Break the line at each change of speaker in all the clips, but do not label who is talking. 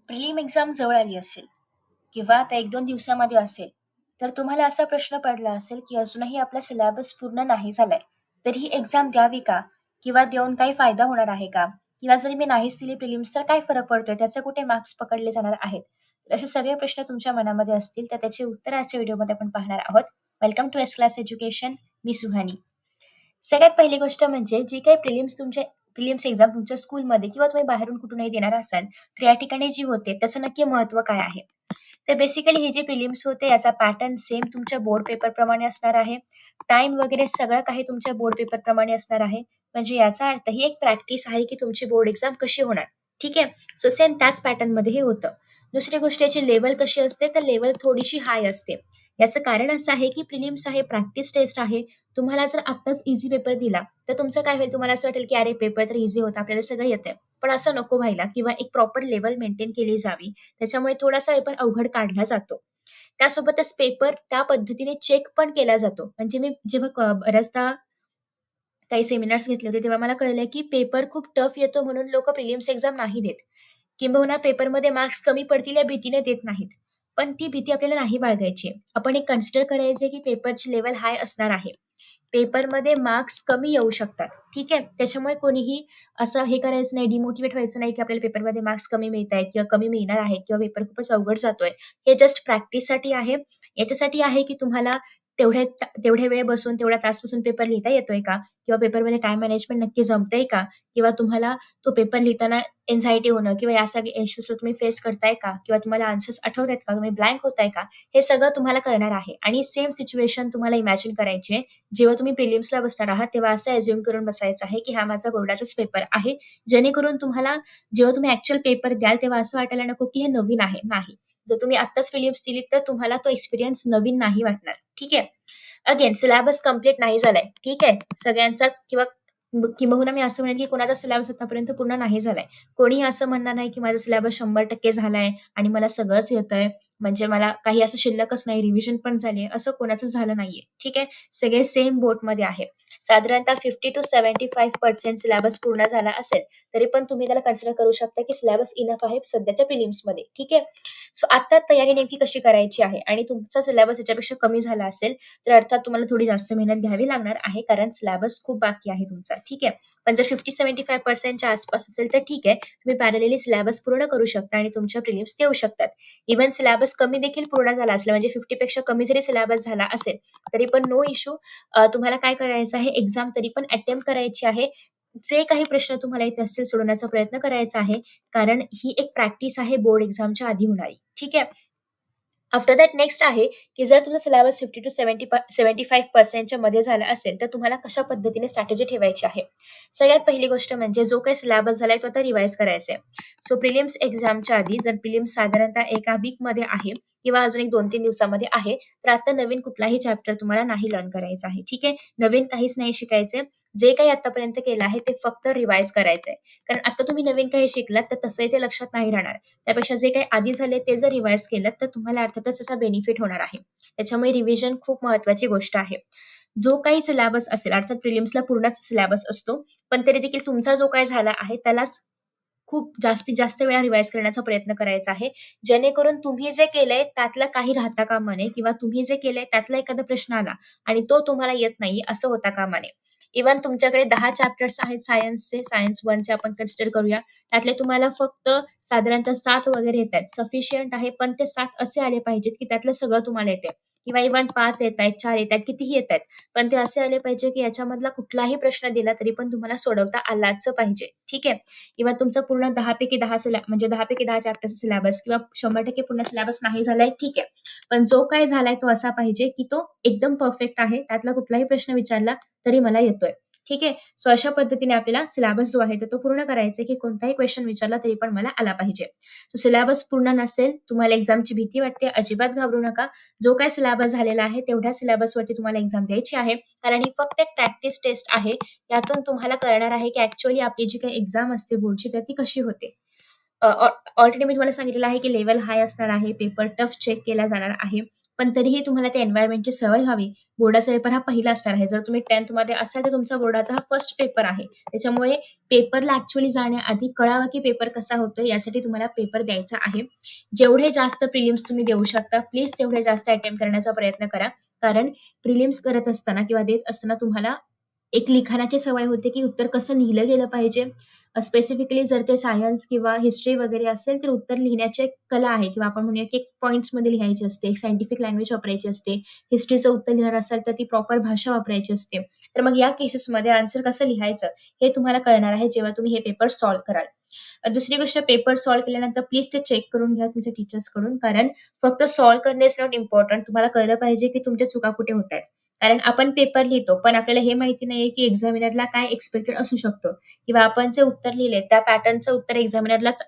Prelim exam जवळ आली असेल किंवा आता 1-2 दिवसामध्ये असेल, तर तुम्हाला असा प्रश्न पडला असेल, की अजूनही आपला सिलेबस पूर्ण नाही झालाय. तर ही एक्झाम द्यावी का? किंवा देऊन काही फायदा होणार आहे का? किंवा जरी मी नाहीच दिली प्रिलिम्स तर काय फरक पडतोय? त्याचे कुठे मार्क्स पकडले जाणार आहेत? तर असे सगळे प्रश्न तुमच्या मनामध्ये असतील, तर त्याची उत्तरं आजच्या व्हिडिओमध्ये आपण पाहणार आहोत. Welcome to S class education. मी सुहानी. सगळ्यात पहिली गोष्ट म्हणजे जी काही प्रिलिम्स एक्झाम तुमच्या स्कूलमध्ये किंवा तुम्ही बाहेरून कुठूनही देणार असाल, तर या ठिकाणी जी होते त्याचं नक्की महत्त्व काय आहे? तर बेसिकली हे जे प्रिलिम्स होते याचा पॅटर्न सेम तुमच्या बोर्ड पेपरप्रमाणे असणार आहे. टाईम वगैरे सगळं काही तुमच्या बोर्ड पेपरप्रमाणे असणार आहे. म्हणजे याचा अर्थ ही एक प्रॅक्टिस आहे की तुमची बोर्ड एक्झाम कशी होणार. ठीक आहे. सो सेम त्याच पॅटर्नमध्ये हे होतं. दुसरी गोष्ट याची लेव्हल कशी असते, तर लेव्हल थोडीशी हाय असते. याचं कारण असं आहे की प्रिलिम्स आहे, प्रॅक्टिस टेस्ट आहे. तुम्हाला जर आत्ताच ईझी पेपर दिला, तर तुमचं काय होईल, तुम्हाला असं वाटेल की अरे पेपर तर ईझी होता, आपल्याला सगळं येतंय. पण असं नको व्हायला किंवा एक प्रॉपर लेव्हल मेंटेन केली जावी. त्याच्यामुळे थोडासा पेपर अवघड काढला जातो. त्यासोबतच पेपर त्या पद्धतीने चेक पण केला जातो. म्हणजे मी जेव्हा बऱ्याचदा काही सेमिनार्स घेतले होते, तेव्हा मला कळलं की पेपर खूप टफ येतो म्हणून लोकं प्रिलिम्स एक्झाम नाही देत. किंबहुना पेपरमध्ये मार्क्स कमी पडतील या भीतीने देत नाहीत. पण ती भीती आपल्याला नाही बाळगायची आहे. आपण एक कन्सिडर करायचं की पेपरची लेव्हल हाय असणार आहे. पेपरमध्ये मार्क्स कमी येऊ शकतात. ठीक आहे. त्याच्यामुळे कोणीही असं हे करायचं नाही, डिमोटिव्हेट व्हायचं नाही, की आपल्याला पेपरमध्ये मार्क्स कमी मिळतायत किंवा कमी मिळणार आहेत किंवा पेपर खूपच अवघड जातोय. हे जस्ट प्रॅक्टिससाठी आहे. याच्यासाठी आहे, की तुम्हाला तेवढ्या वेळ बसून, तेवढा तास बसून पेपर लिहिता येतोय का? किंवा पेपरमध्ये टाईम मॅनेजमेंट नक्की जमतंय का? किंवा तुम्हाला तो पेपर लिहिताना अँक्झायटी होणं किंवा या सगळ्या इश्यूज तुम्ही फेस करताय का? किंवा तुम्हाला आन्सर्स आठवतायत का? तुम्ही ब्लँक होताय का? हे सगळं तुम्हाला कळणार आहे आणि सेम सिच्युएशन तुम्हाला इमॅजिन करायची आहे. जेव्हा तुम्ही प्रिलिम्सला बसणार आहात, तेव्हा असं अझ्युम करून बसायचं आहे, की हा माझा बोर्डाचाच पेपर आहे. जेणेकरून तुम्हाला जेव्हा तुम्ही ॲक्चुअल पेपर द्याल, तेव्हा असं वाटायला नको, की हे नवीन आहे. नाही. जर तुम्ही आत्ताच प्रिलिम्स दिलीत, तर तुम्हाला तो एक्सपिरियन्स नवीन नाही वाटणार. ठीक आहे. अगेन सिलेबस कंप्लीट नाही झालाय. ठीक आहे. सगळ्यांचाच किंबहुना मी असं म्हणेन, की कोणाचा सिलेबस आतापर्यंत पूर्ण नाही झालाय. कोणीही असं म्हणणार नाही, की माझा सिलेबस 100% झालाय आणि मला सगळंच येतंय. म्हणजे मला काही असं शिल्लकच नाही, रिव्हिजन पण झाली असं कोणाचं झालं नाहीये. ठीक आहे. सगळे सेम बोटमध्ये आहे. साधारणतः 50% to 75% सिलेबस पूर्ण झाला असेल, तरी पण तुम्ही त्याला कन्सिडर करू शकता, की सिलेबस इनफ आहे सध्याच्या प्रिलिम्समध्ये. ठीक आहे. सो आता तयारी नेमकी कशी करायची आहे आणि तुमचा सिलेबस याच्यापेक्षा कमी झाला असेल, तर अर्थात तुम्हाला थोडी जास्त मेहनत घ्यावी लागणार आहे, कारण सिलेबस खूप बाकी आहे तुमचा. ठीक आहे. पण जर 50-75% च्या आसपास असेल, तर ठीक आहे. तुम्ही पॅरलली सिलेबस पूर्ण करू शकता आणि तुमच्या प्रिलिम्स देऊ शकतात. इव्हन सिलेबस कमी देखील पूर्ण झाला असला, म्हणजे 50 पेक्षा कमी जरी सिलेबस झाला असेल, तरी पण नो इश्यू. तुम्हाला काय करायचं आहे, एक्झाम तरी पण अटेम्प्ट करायची आहे. जे काही प्रश्न तुम्हाला येत असतील सोडवण्याचा प्रयत्न करायचा आहे. कारण ही एक प्रॅक्टिस आहे बोर्ड एक्झामच्या आधी होणारी. ठीक आहे. आफ्टर दॅट नेक्स्ट आहे, की जर तुमचा सिलेबस 50-75% च्या मध्ये झाला असेल, तर तुम्हाला कशा पद्धतीने स्ट्रॅटेजी ठेवायची आहे. सगळ्यात पहिली गोष्ट म्हणजे जो काही सिलेबस झालाय तो आता रिवाईज करायचा आहे. सो प्रिलिम्स एक्झामच्या आधी जर प्रिलिम्स साधारणतः एका वीकमध्ये आहे किंवा अजून एक 2-3 दिवसामध्ये आहे, तर आता नवीन कुठलाही चॅप्टर तुम्हाला नाही लर्न करायचा आहे. ठीक आहे. नवीन काहीच नाही शिकायचंय. जे काही आतापर्यंत केलं आहे ते फक्त रिवाईज करायचंय. कारण आता तुम्ही नवीन काही शिकलात, तर तसंही ते लक्षात नाही राहणार. त्यापेक्षा जे काही आधी झाले ते जर रिवाईज केलं तर तुम्हाला अर्थातच त्याचा बेनिफिट होणार आहे. त्याच्यामुळे रिव्हिजन खूप महत्त्वाची गोष्ट आहे. जो काही सिलेबस असेल अर्थात प्रिलिम्सला पूर्णच सिलेबस असतो. पण तरी देखील तुमचा जो काही झाला आहे त्यालाच खूप जास्तीत जास्त वेळा रिवाईज करण्याचा प्रयत्न करायचा आहे. जेणेकरून तुम्ही जे केलंय त्यातलं काही राहता कामा नये किंवा तुम्ही जे केलंय त्यातला एखादा प्रश्न आला आणि तो तुम्हाला येत नाही असं होता कामा नये. इव्हन तुमच्याकडे 10 चॅप्टर्स आहेत सायन्सचे, सायन्स 1चे आपण कन्सिडर करूया. त्यातले तुम्हाला फक्त साधारणतः 7 वगैरे येतायत. सफिशियंट आहे. पण ते 7 असे आले पाहिजेत, की त्यातलं सगळं तुम्हाला येतंय किंवा इव्हन 5 येतायत, 4 येतायत, कितीही येतायत. पण ते असे आले पाहिजे, की याच्यामधला कुठलाही प्रश्न दिला तरी पण तुम्हाला सोडवता आलाच पाहिजे. ठीक आहे. किंवा तुमचं पूर्ण 10 पैकी 10 म्हणजे 10 पैकी 10 चॅप्टरचा सिलेबस किंवा 100% पूर्ण सिलेबस नाही झालाय, ठीक आहे. पण जो काही झालाय तो असा पाहिजे, की तो एकदम परफेक्ट आहे. त्यातला कुठलाही प्रश्न विचारला तरी मला येतोय. ठीक आहे. सो अशा पद्धतीने आपल्याला सिलेबस जो आहे तो पूर्ण करायचा आहे, की कोणताही क्वेशन विचारला तरी पण मला आला पाहिजे. सो सिलेबस पूर्ण नसेल, तुम्हाला एक्झामची भीती वाटते, अजिबात घाबरू नका. जो काही सिलेबस झालेला आहे तेवढ्या सिलेबसवरती तुम्हाला एक्झाम द्यायची आहे. कारण ही फक्त एक प्रॅक्टिस टेस्ट आहे. यातून तुम्हाला कळणार आहे, की ॲक्चुअली आपली जी काही एक्झाम असते बोर्डची तर ती कशी होते. ऑलरेडी मी तुम्हाला सांगितलेलं आहे, की लेव्हल हाय असणार आहे. पेपर टफ चेक केला जाणार आहे. पण तरीही तुम्हाला त्या एन्व्हायरमेंटची सवय व्हावी. बोर्डाचा पेपर हा पहिला असणार आहे. जर तुम्ही 10th मध्ये असाल तर तुमचा बोर्डाचा हा फर्स्ट पेपर आहे. त्याच्यामुळे पेपरला ॲक्चुअली जाण्याआधी कळावं की पेपर कसा होतोय यासाठी तुम्हाला पेपर द्यायचा आहे. जेवढे जास्त प्रिलिम्स तुम्ही देऊ शकता प्लीज तेवढे जास्त अटेम्प्ट करण्याचा प्रयत्न करा. कारण प्रिलिम्स करत असताना किंवा देत असताना तुम्हाला एक लिखाणाची सवय होते की उत्तर कसं लिहिलं गेलं पाहिजे. स्पेसिफिकली जर ते सायन्स किंवा हिस्ट्री वगैरे असेल तर उत्तर लिहिण्याची एक कला आहे किंवा आपण म्हणूया की एक पॉइंट्समध्ये लिहायची असते. एक सायंटिफिक लँग्वेज वापरायची असते. हिस्ट्रीचं उत्तर लिहिणार असाल तर ती प्रॉपर भाषा वापरायची असते. तर मग या केसेसमध्ये आन्सर कसं लिहायचं हे तुम्हाला कळणार आहे जेव्हा तुम्ही हे पेपर सॉल्व्ह कराल. दुसरी गोष्ट पेपर सॉल्व्ह केल्यानंतर प्लीज ते चेक करून घ्या तुमच्या टीचर्सकडून. कारण फक्त सॉल्व्ह करणे इज नॉट इम्पॉर्टंट. तुम्हाला कळलं पाहिजे की तुमच्या चुका कुठे होत आहेत. कारण आपण पेपर लिहितो पण आपल्याला हे माहिती नाहीये की एक्झामिनरला काय एक्सपेक्टेड असू शकतं किंवा आपण जे उत्तर लिहिले त्या पॅटर्नचं उत्तर एक्झामिनरलाच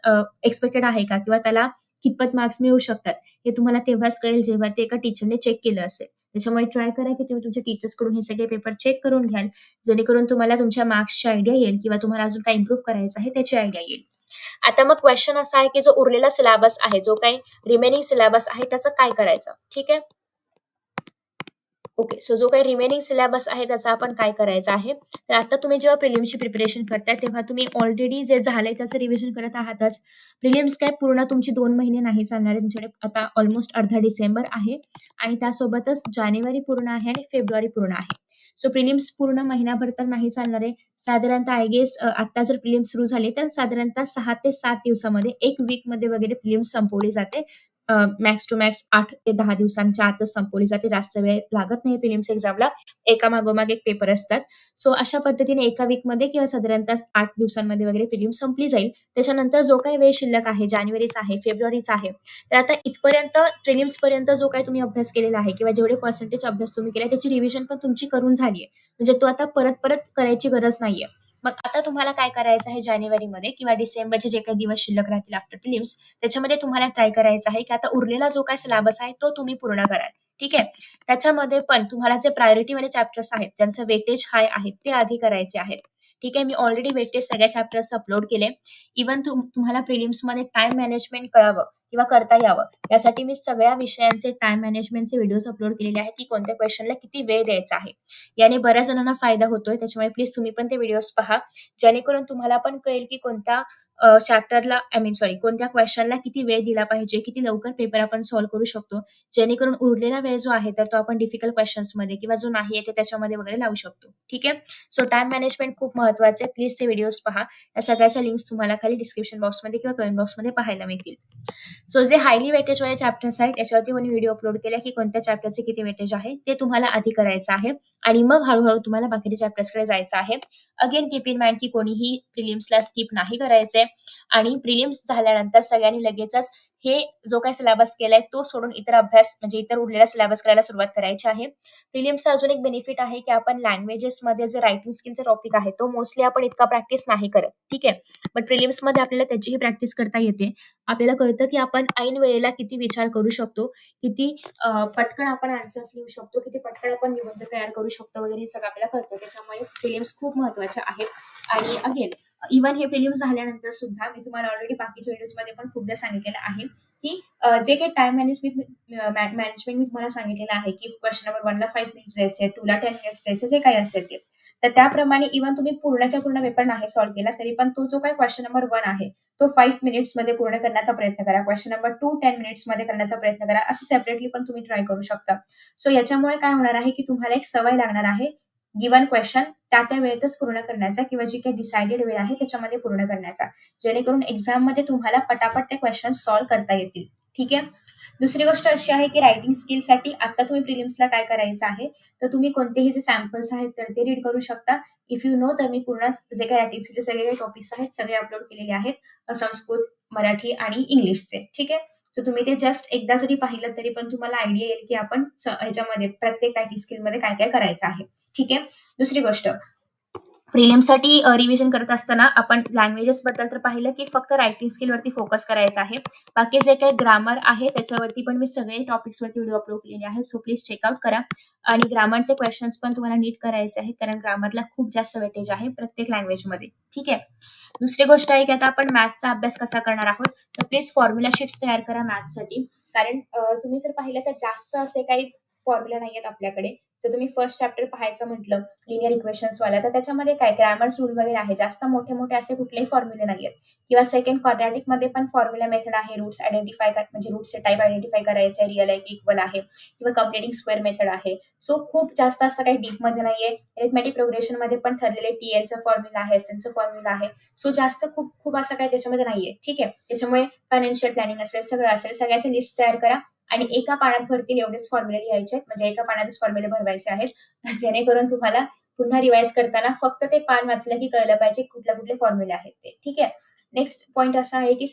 एक्सपेक्टेड आहे का किंवा त्याला कितपत मार्क्स मिळू शकतात हे तुम्हाला तेव्हाच कळेल जेव्हा ते एका टीचरने चेक केलं असेल. त्याच्यामुळे ट्राय करा की तुम्ही तुमच्या टीचर्सकडून हे सगळे पेपर चेक करून घ्याल जेणेकरून तुम्हाला तुमच्या मार्क्सची आयडिया येईल किंवा तुम्हाला अजून काय इम्प्रूव्ह करायचं आहे त्याची आयडिया येईल. आता मग क्वेश्चन असा आहे की जो उरलेला सिलेबस आहे जो काही रिमेनिंग सिलेबस आहे त्याचं काय करायचं. ठीक आहे. ओके. सो जो काही रिमेनिंग सिलेबस आहे त्याचा आपण काय करायचं आहे. तर आता तुम्ही जेव्हा प्रिलिम्सची प्रिपरेशन करताय तेव्हा तुम्ही ऑलरेडी जे झालंय त्याचं रिव्हिजन करत आहातच. प्रिलिम्स काय पूर्ण तुमची 2 महिने नाही चालणार आहे. तुमच्याकडे आता ऑलमोस्ट अर्धा डिसेंबर आहे आणि त्यासोबतच जानेवारी पूर्ण आहे आणि फेब्रुवारी पूर्ण आहे. सो प्रिलिम्स पूर्ण महिनाभर तर नाही चालणार आहे. साधारणतः आय गेस आता जर प्रिलिम्स सुरू झाले तर साधारणतः 6 ते 7 दिवसामध्ये 1 वीकमध्ये वगैरे प्रिलिम्स संपवली जाते. मॅक्स टू मॅक्स 8 ते 10 दिवसांच्या आतच संपवली जाते. जास्त वेळ लागत नाही प्रिलिम्स एक्झामला. एका मागोमाग एक पेपर असतात. सो अशा पद्धतीने एका वीकमध्ये किंवा साधारणतः 8 दिवसांमध्ये वगैरे प्रिलिम्स संपली जाईल. त्याच्यानंतर जो काही वेळ शिल्लक आहे, जानेवारीचा आहे, फेब्रुवारीचा आहे. तर आता इथपर्यंत प्रिलिम्सपर्यंत जो काही तुम्ही अभ्यास केलेला आहे किंवा जेवढे पर्सेंटेज अभ्यास तुम्ही केलाय त्याची रिव्हिजन पण तुमची करून झाली आहे. म्हणजे तो आता परत-परत करायची गरज नाहीये. मग आता तुम्हाला काय करायचं आहे जानेवारीमध्ये किंवा डिसेंबरचे जे काही दिवस शिल्लक राहतील आफ्टर प्रिलिम्स त्याच्यामध्ये तुम्हाला ट्राय करायचं आहे की आता उरलेला जो काही सिलेबस आहे तो तुम्ही पूर्ण कराल. ठीक आहे. त्याच्यामध्ये पण तुम्हाला जे प्रायोरिटीवाले चॅप्टर्स आहेत ज्यांचं वेटेज हाय आहे ते आधी करायचे आहेत. ठीक आहे. मी ऑलरेडी वेटेज सगळ्या चॅप्टर्स अपलोड केले. इव्हन तुम्हाला प्रिलिम्समध्ये टाइम मॅनेजमेंट कळावं किंवा करता यावं यासाठी मी सगळ्या विषयांचे टाइम मॅनेजमेंटचे व्हिडिओज अपलोड केलेले आहेत की कोणत्या क्वेश्चनला किती वेळ द्यायचा आहे. याने बऱ्याच जणांना फायदा होतोय. त्याच्यामुळे प्लीज तुम्ही पण ते व्हिडिओज पहा. जेणेकरून तुम्हाला पण कळेल की कोणत्या चॅप्टरला आय मीन सॉरी कोणत्या क्वेश्चनला किती वेळ दिला पाहिजे, किती लवकर पेपर आपण सॉल्व्ह करू शकतो. जेणेकरून उरलेला वेळ जो आहे तर तो आपण डिफिकल्ट क्वेश्चन्समध्ये किंवा जो नाही आहे ते त्याच्यामध्ये वगैरे लावू शकतो. ठीक आहे. सो टाइम मॅनेजमेंट खूप महत्वाचं आहे. प्लीज ते व्हिडिओज पहा. या सगळ्याच्या लिंक्स तुम्हाला खाली डिस्क्रिप्शन बॉक्समध्ये किंवा कमेंट बॉक्समध्ये पाहायला मिळतील. सो जे हायली वेटेजवाले चॅप्टर्स आहेत त्याच्यावरती मी व्हिडिओ अपलोड केला की कोणत्या चॅप्टरचे किती वेटेज आहे ते तुम्हाला आधी करायचं आहे आणि मग हळूहळू तुम्हाला बाकीच्या चॅप्टर्सकडे जायचं आहे. अगेन कीप इन माइंड की कोणीही प्रिलिम्सला स्किप नाही करायचंय आणि प्रिलिम्स झाल्यानंतर सगळ्यांनी लगेचच हे जो काही सिलेबस केलाय तो सोडून इतर अभ्यास म्हणजे इतर उरलेला सिलेबस करायला सुरुवात करायची आहे. प्रिलिम्सचा अजून एक बेनिफिट आहे की आपण लँग्वेजेसमध्ये जे रायटिंग स्किलचा टॉपिक आहे तो मोस्टली आपण इतका प्रॅक्टिस नाही करत. ठीक आहे. बट प्रिलिम्समध्ये आपल्याला त्याचीही प्रॅक्टिस करता येते. आपल्याला कळतं की आपण ऐन वेळेला किती विचार करू शकतो, किती पटकन आपण आन्सर्स लिहू शकतो, किती पटकन आपण निबंध तयार करू शकतो वगैरे हे सगळं आपल्याला कळतं. त्याच्यामुळे प्रिलिम्स खूप महत्वाचे आहेत. आणि अगेन इव्हन हे प्रिलिम्स झाल्यानंतर सुद्धा मी तुम्हाला ऑलरेडी बाकीच्या व्हिडिओजमध्ये पण खूपदा सांगितलेलं आहे की जे काही टाइम मॅनेजमेंट मी तुम्हाला सांगितलेलं आहे की क्वेश्चन नंबर 1ला 5 मिनिट्स द्यायचे, 2ला 10 मिनिट्स द्यायचे, जे काही असेल ते. तर त्याप्रमाणे इव्हन तुम्ही पूर्णच्या पूर्ण पेपर नाही सॉल्व्ह केला तरी पण तो जो काही क्वेश्चन नंबर 1 आहे तो 5 मिनिट्समध्ये पूर्ण करण्याचा प्रयत्न करा. क्वेश्चन नंबर 2 10 मिनिट्समध्ये करण्याचा प्रयत्न करा. असं सेपरेटली पण तुम्ही ट्राय करू शकता. सो याच्यामुळे काय होणार आहे की तुम्हाला एक सवय लागणार आहे गिवन क्वेश्चन त्या वेळेतच पूर्ण करण्याचा किंवा जी काही डिसाइडेड वेळ आहे त्याच्यामध्ये पूर्ण करण्याचा. जेणेकरून एक्झाममध्ये तुम्हाला पटापट ते क्वेश्चन सॉल्व्ह करता येतील. ठीक आहे. दुसरी गोष्ट अशी आहे की रायटिंग स्किलसाठी आता तुम्ही प्रिलिम्सला काय करायचं आहे तर तुम्ही कोणतेही जे सॅम्पल्स आहेत तर ते रीड करू शकता. इफ यू नो तर मी पूर्ण जे काही रायटिंग स्किलचे सगळे काही टॉपिक्स आहेत सगळे अपलोड केलेले आहेत. संस्कृत, मराठी आणि इंग्लिशचे. ठीक आहे. सो तुम्ही ते जस्ट एकदा जरी पाहिलं तरी पण तुम्हाला आयडिया येईल की आपण ह्याच्यामध्ये प्रत्येक रायटिंग स्किलमध्ये काय काय करायचं आहे. ठीक आहे. दुसरी गोष्ट प्रिलिम्ससाठी रिव्हिजन करत असताना आपण लँग्वेजेस बद्दल तर पाहिलं की फक्त रायटिंग स्किलवरती फोकस करायचा आहे. बाकी जे काही ग्रामर आहे त्याच्यावरती पण मी सगळे टॉपिक्सवरती व्हिडिओ अपलोड केलेले आहेत. सो प्लीज चेकआउट करा. आणि ग्रामरचे क्वेश्चन्स पण तुम्हाला नीट करायचे आहेत, कारण ग्रामरला खूप जास्त वेटेज आहे प्रत्येक लँग्वेजमध्ये. ठीक आहे. दुसरी गोष्ट आहे की आता आपण मॅथचा अभ्यास कसा करणार आहोत, तर प्लीज फॉर्म्युला शीट्स तयार करा मॅथ्ससाठी. कारण तुम्ही जर पाहिलं तर जास्त असे काही फॉर्म्युला नाही आहेत आपल्याकडे. जर तुम्ही फर्स्ट चॅप्टर पाहायचं म्हटलं लिनियर इक्वेशन्स वाला, तर त्याच्यामध्ये काय ग्रामर रूल वगैरे आहे, जास्त मोठे मोठे असे कुठलेही फॉर्म्युले नाहीयेत. किंवा सेकंड क्वाड्रॅटिक मध्ये पण फॉर्म्युला मेथड आहे, रूट्स आयडेंटिफाय म्हणजे रूट्सचे टाईप आयडेंटिफाय करायचे आहे, रिअल आहे की इक्वल आहे, किंवा कम्प्लिटिंग स्क्वेअर मेथड आहे. सो खूप जास्त असं काही डीप मध्ये नाहीये. अरिथमॅटिक प्रोग्रेशन मध्ये पण ठरलेले टीएलचं फॉर्म्युला आहे, एसएनचं फॉर्म्युला आहे. सो जास्त खूप खूप असं काही त्याच्यामध्ये नाहीये. ठीक आहे. त्याच्यामुळे फायनान्शियल प्लॅनिंग असेल, सगळं असेल, सगळ्याची लिस्ट तयार करा आणि एका पाण्यात भरतील एवढेच फॉर्म्युले लिहायचे आहेत, म्हणजे एका पाण्यातच फॉर्म्युले भरवायचे आहेत, जेणेकरून तुम्हाला पुन्हा रिवाइज करताना फक्त ते पान वाचलं की कळलं पाहिजे कुठले कुठले फॉर्म्युले आहेत ते. ठीक आहे. नेक्स्ट पॉईंट असा आहे की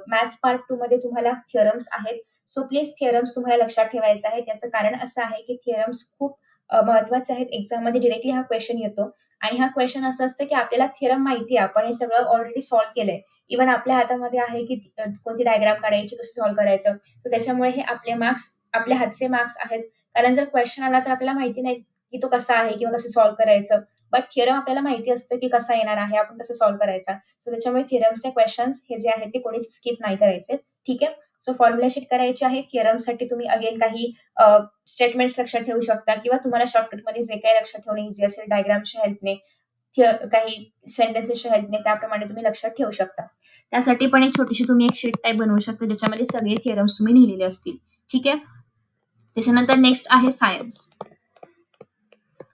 मॅथ्स पार्ट 2 मध्ये तुम्हाला थिअरम्स आहेत. सो प्लीज थिअरम्स तुम्हाला लक्षात ठेवायचं आहे. त्याचं कारण असं आहे की थिअरम्स खूप महत्वाचे आहेत. एक्झाम मध्ये डिरेक्टली हा क्वेश्चन येतो आणि हा क्वेश्चन असं असतं की आपल्याला थिअरम माहिती आहे, आपण हे सगळं ऑलरेडी सॉल्व्ह केलंय. इव्हन आपल्या हातामध्ये आहे की कोणती डायग्राम काढायची, कसं सॉल्व्ह करायचं. सो त्याच्यामुळे हे आपले मार्क्स, आपल्या हातचे मार्क्स आहेत. कारण जर क्वेश्चन आला तर आपल्याला माहिती नाही की तो कसा आहे किंवा कसं सॉल्व्ह करायचं. बट थिअरम आपल्याला माहिती असतं की कसा येणार आहे, आपण कसं सॉल्व्ह करायचा. सो त्याच्यामुळे थिअरमचे क्वेश्चन्स हे जे आहेत ते कोणीच स्किप नाही करायचे. ठीक आहे. सो फॉर्म्युला शीट करायची आहे. थिअरमसाठी तुम्ही अगेन काही स्टेटमेंट्स लक्षात ठेवू शकता, किंवा तुम्हाला शॉर्टकटमध्ये जे काही लक्षात ठेवणे इझी असेल डायग्रामच्या हेल्पने, काही सेंटेन्सेसच्या हेल्पने, त्याप्रमाणे तुम्ही लक्षात ठेवू शकता. त्यासाठी पण एक छोटीशी तुम्ही एक शीट टाईप बनवू शकता, ज्याच्यामध्ये सगळे थिअरम्स तुम्ही लिहिलेले असतील. ठीक आहे. त्याच्यानंतर नेक्स्ट आहे सायन्स.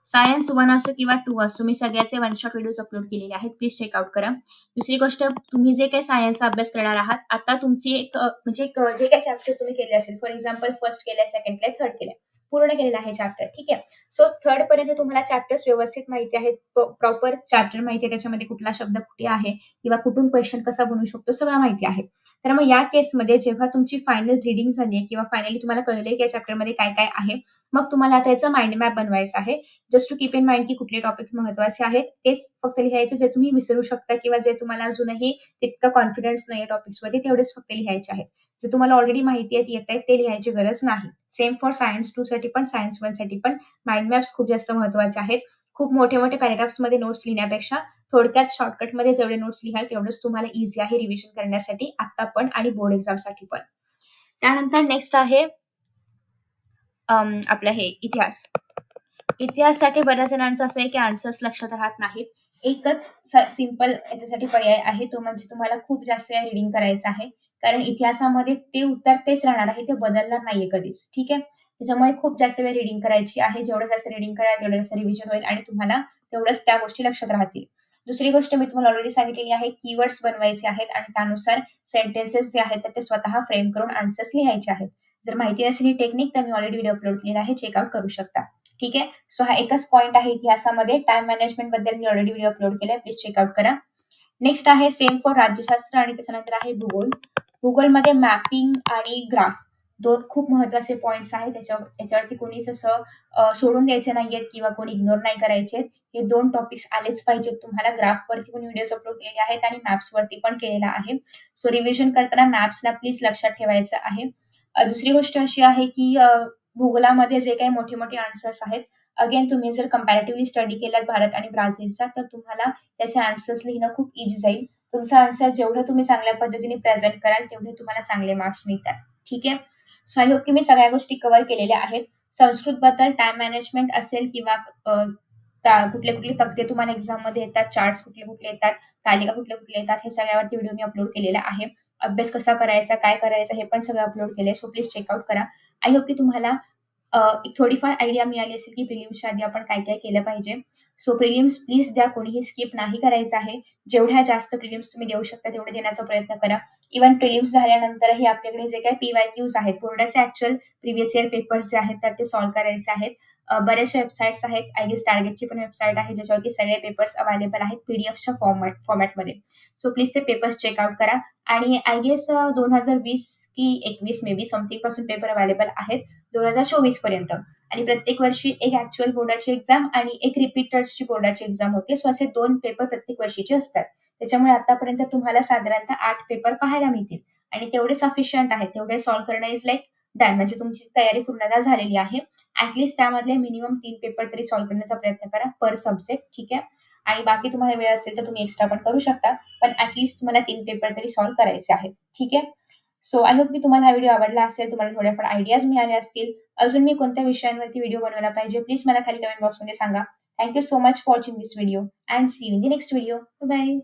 सायन्स 1 असो किंवा 2 असो, मी सगळ्याचे वन शॉट व्हिडिओज अपलोड केलेले आहेत. प्लीज चेकआउट करा. दुसरी गोष्ट, तुम्ही जे काही सायन्सचा अभ्यास करणार आहात, आता तुमची एक म्हणजे जे काही चॅप्टर तुम्ही केले असेल, फॉर एक्झाम्पल फर्स्ट केलंय, सेकंड केलंय, थर्ड केलंय, पूर्ण केलेला आहे चॅप्टर. ठीक आहे. सो थर्ड पर्यंत तुम्हाला चॅप्टर्स व्यवस्थित माहिती आहेत, प्रॉपर चॅप्टर माहिती आहे, त्याच्यामध्ये कुठला शब्द कुठे आहे किंवा कुठून क्वेश्चन कसा बनवू शकतो सगळं माहिती आहे. तर मग या केसमध्ये जेव्हा तुमची फायनल रिडिंग झाली किंवा फायनली तुम्हाला कळले की या चॅप्टरमध्ये काय काय आहे, मग तुम्हाला आता याचा माइंड मॅप बनवायचा आहे. Just to keep in mind की कुठले टॉपिक महत्वाचे आहेत, तेच फक्त लिहायचे जे तुम्ही विसरू शकता किंवा जे तुम्हाला अजूनही तितका कॉन्फिडन्स नाही टॉपिक्समध्ये, तेवढेच फक्त लिहायचे आहेत. जे तुम्हाला ऑलरेडी माहिती आहेत, येत आहेत, ते लिहायची गरज नाही. सेम फॉर सायन्स 2 साठी पण, सायन्स 1 साठी पण माइंड मॅप्स खूप जास्त महत्वाचे आहेत. खूप मोठे मोठे पॅराग्राफ्समध्ये नोट्स लिहिण्यापेक्षा थोडक्यात शॉर्टकटमध्ये जेवढे नोट्स लिहाल तेवढंच तुम्हाला इझी आहे रिव्हिजन करण्यासाठी, आता पण आणि बोर्ड एक्झामसाठी पण. त्यानंतर नेक्स्ट आहे आपलं हे इतिहास. इतिहाससाठी बऱ्याच जणांचं असं आहे की आन्सर्स लक्षात राहत नाहीत. एकच सिंपल याच्यासाठी पर्याय आहे, तो म्हणजे तुम्हाला खूप जास्त रिडिंग करायचं आहे. कारण इतिहासामध्ये ते उत्तर तेच राहणार आहे, ते बदलणार नाहीये कधीच. ठीक आहे. त्याच्यामुळे खूप जास्त वेळ रिडिंग करायची आहे. जेवढं जास्त रिडिंग कराल तेवढं जास्त रिव्हिजन होईल आणि तुम्हाला तेवढंच त्या गोष्टी लक्षात राहतील. दुसरी गोष्ट मी तुम्हाला ऑलरेडी सांगितलेली आहे, कीवर्ड्स बनवायचे आहेत आणि त्यानुसार सेंटेन्सेस जे आहेत ते स्वतः फ्रेम करून आन्सर्स लिहायचे आहेत. जर माहिती नसेल ही टेक्निक, तर मी ऑलरेडी व्हिडिओ अपलोड केलेला आहे, चेकआउट करू शकता. ठीक आहे. सो हा एकच पॉईंट आहे इतिहासामध्ये. टाइम मॅनेजमेंट बद्दल मी ऑलरेडी व्हिडिओ अपलोड केलाय, प्लीज चेकआउट करा. नेक्स्ट आहे सेम फॉर राज्यशास्त्र आणि त्याच्यानंतर आहे भूगोल. भूगोलमध्ये मॅपिंग आणि ग्राफ दोन खूप महत्वाचे पॉइंट्स आहेत. याच्यावरती कोणीच असं सोडून द्यायचे नाहीयेत किंवा कोणी इग्नोर नाही करायचे. हे दोन टॉपिक्स आलेच पाहिजेत तुम्हाला. ग्राफवरती पण व्हिडिओज अपलोड केलेले आहेत आणि मॅप्सवरती पण केलेला आहे. सो रिव्हिजन करताना मॅप्सला प्लीज लक्षात ठेवायचं आहे. दुसरी गोष्ट अशी आहे की भूगोलामध्ये जे काही मोठे मोठे आन्सर्स आहेत, अगेन तुम्ही जर कंपॅरेटिव्हली स्टडी केलात भारत आणि ब्राझीलचा, तर तुम्हाला त्याचे आन्सर्स लिहिणं खूप इझी जाईल. तुमचा आन्सर जेवढं तुम्ही चांगल्या पद्धतीने प्रेझेंट कराल, तेवढे तुम्हाला चांगले मार्क्स मिळतात. ठीक आहे. सो आय होप की मी सगळ्या गोष्टी कव्हर केलेल्या आहेत. संस्कृत बद्दल टाइम मॅनेजमेंट असेल किंवा कुठले कुठले तक्ते तुम्हाला एक्झाम मध्ये येतात, चार्ट्स कुठले कुठले येतात, तालिका कुठले कुठले येतात, हे सगळ्यावरती व्हिडिओ मी अपलोड केलेला आहे. अभ्यास कसा करायचा, काय करायचं, हे पण सगळं अपलोड केलंय. सो प्लीज चेकआउट करा. आय होप की तुम्हाला एक थोडीफार आयडिया मिळाली असेल की प्रिलिम्सच्या आधी आपण काय काय केलं पाहिजे. सो प्रिलिम्स प्लीज द्या, कोणीही स्किप नाही करायचं आहे. जेवढ्या जास्त प्रिलिम्स तुम्ही देऊ शकता तेवढे देण्याचा प्रयत्न करा. इव्हन प्रिलिम्स झाल्यानंतरही आपल्याकडे जे काही PYQs आहेत, बोर्डाचे ऍक्च्युअल प्रिव्हियस इयर पेपर्स जे आहेत तर ते सॉल्व्ह करायचे आहेत. बऱ्याचशा वेबसाईट्स आहेत. आय गेस टार्गेटची पण वेबसाईट आहे, ज्याच्यावरती सगळे पेपर्स अवेलेबल आहेत PDFच्या फॉर्मॅटमध्ये. सो प्लीज ते पेपर्स चेकआउट करा. आणि आय गेस 2020 की 21 मे बी समथिंग पासून पेपर अवेलेबल आहेत 2024 पर्यंत. आणि प्रत्येक वर्षी एक ऍक्च्युअल बोर्डाची एक्झाम आणि एक रिपीटर्सची बोर्डाची एक्झाम होते. सो असे 2 पेपर प्रत्येक वर्षीचे असतात. त्याच्यामुळे आतापर्यंत तुम्हाला साधारणतः 8 पेपर पाहायला मिळतील आणि तेवढे सफिशियंट आहेत. तेवढे सॉल्व्ह करणं इज लाइक डन, म्हणजे तुमची तयारी पूर्णतः झालेली आहे. त्यामधले मिनिमम 3 पेपर तरी सॉल्व्ह करण्याचा प्रयत्न करा पर सब्जेक्ट, ठीक आहे? आणि बाकी तुम्हाला वेळ असेल तर तुम्ही एक्स्ट्रा पण करू शकता. पण तुम्हाला 3 पेपर तरी सॉल्व्ह करायचे आहेत, ठीक आहे? सो आय होप की तुम्हाला हा व्हिडिओ आवडला असेल, तुम्हाला थोड्याफार आयडियाज मिळाले असतील. अजून मी कोणत्या विषयांवरती व्हिडिओ बनवायला पाहिजे, प्लीज मला खाली कमेंट बॉक्समध्ये सांगा. Thank you so much for watching this video and see you in the next video. Bye.